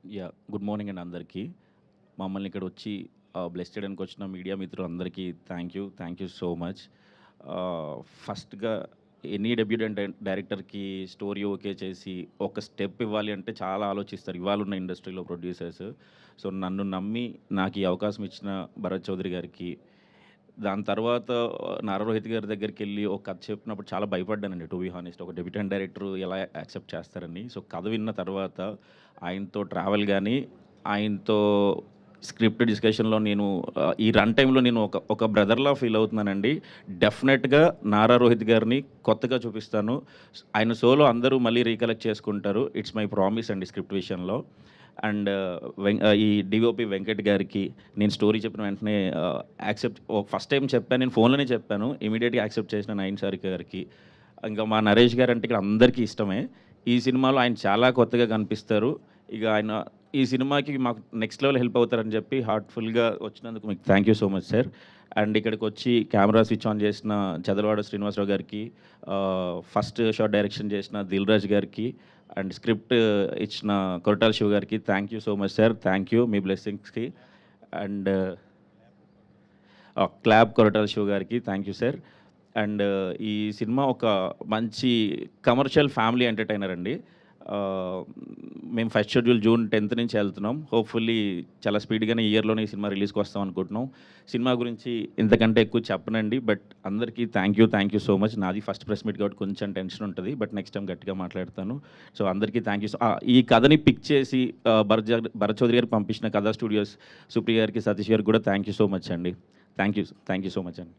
Good morning అండి అందరికీ. మమ్మల్ని ఇక్కడొచ్చి బ్లెస్ చేయడానికి వచ్చిన మీడియా మిత్రులందరికీ థ్యాంక్ యూ సో మచ్. ఫస్ట్‌గా ఎనీ డెబ్యూటెంట్ డైరెక్టర్‌కి స్టోరీ ఓకే చేసి, ఒక స్టెప్ ఇవ్వాలి అంటే చాలా ఆలోచిస్తారు ఇవాళున్న ఇండస్ట్రీలో ప్రొడ్యూసర్స్. సో, నన్ను నమ్మి నాకు ఈ అవకాశం ఇచ్చిన భరత్ చౌదరి గారికి, దాని తర్వాత నారా రోహిత్ గారి దగ్గరికెళ్ళి ఒక కథ చెప్పినప్పుడు చాలా భయపడ్డానండి టు బీ హానెస్ట్. ఒక డెబ్యూటెంట్ డైరెక్టర్ ఎలా యాక్సెప్ట్ చేస్తారని. సో, కథ విన్న తర్వాత ఆయనతో ట్రావెల్ గానీ, ఆయనతో స్క్రిప్ట్ డిస్కషన్‌లో నేను ఈ రన్ టైమ్‌లో నేను ఒక బ్రదర్‌లా ఫీల్ అవుతున్నానండి. డెఫినెట్‌గా నారా రోహిత్ గారిని కొత్తగా చూపిస్తాను. ఆయన సోలో అందరూ మళ్ళీ రీకలెక్ట్ చేసుకుంటారు. ఇట్స్ మై ప్రామిస్ అండి స్క్రిప్ట్ విషయంలో. అండ్ ఈ డిఓపి వెంకట్ గారికి నేను స్టోరీ చెప్పిన వెంటనే ఫస్ట్ టైం చెప్పాను, నేను ఫోన్‌లోనే చెప్పాను. ఇమీడియట్‌గా యాక్సెప్ట్ చేసిన నయన్ సారిక గారికి. ఇంకా మా నరేష్ గారు అంటే ఇక్కడ అందరికీ ఇష్టమే. ఈ సినిమాలో ఆయన చాలా కొత్తగా కనిపిస్తారు. ఇక ఆయన ఈ సినిమాకి మాకు నెక్స్ట్ లెవెల్ హెల్ప్ అవుతారని చెప్పి హార్ట్‌ఫుల్‌గా వచ్చినందుకు మీకు thank you so much sir. And ఇక్కడికి వచ్చి కెమెరా స్విచ్ ఆన్ చేసిన చదలవాడ శ్రీనివాసరావు గారికి, ఫస్ట్ షాట్ డైరెక్షన్ చేసిన దిల్ రాజు గారికి, అండ్ స్క్రిప్ట్ ఇచ్చిన కొరటాల శివ గారికి thank you so much sir. Thank you మీ బ్లెస్సింగ్స్‌కి. అండ్ క్లాప్ కొరటాల శివ గారికి థ్యాంక్ యూ సార్. అండ్ ఈ సినిమా ఒక మంచి కమర్షియల్ ఫ్యామిలీ ఎంటర్‌టైనర్ అండి. మేము ఫస్ట్ షెడ్యూల్ జూన్ 10th నుంచి వెళ్తున్నాం. హోప్‌ఫుల్లీ చాలా స్పీడ్‌గానే ఈ ఇయర్‌లోనే ఈ సినిమా రిలీజ్‌కి వస్తాం అనుకుంటున్నాం. సినిమా గురించి ఇంతకంటే ఎక్కువ చెప్పనండి. బట్ అందరికీ థ్యాంక్ యూ సో మచ్. నాది ఫస్ట్ ప్రెస్ మీట్ కాబట్టి కొంచెం టెన్షన్ ఉంటుంది. బట్ నెక్స్ట్ టైం గట్టిగా మాట్లాడతాను. సో, అందరికీ థ్యాంక్ యూ. ఈ కథని పిక్ చేసి భరత్ చౌదరి గారికి పంపించిన కథా స్టూడియోస్ సుప్రియ గారికి, సతీష్ గారికి కూడా థ్యాంక్ యూ సో మచ్ అండి. థ్యాంక్ యూ సో మచ్ అండి.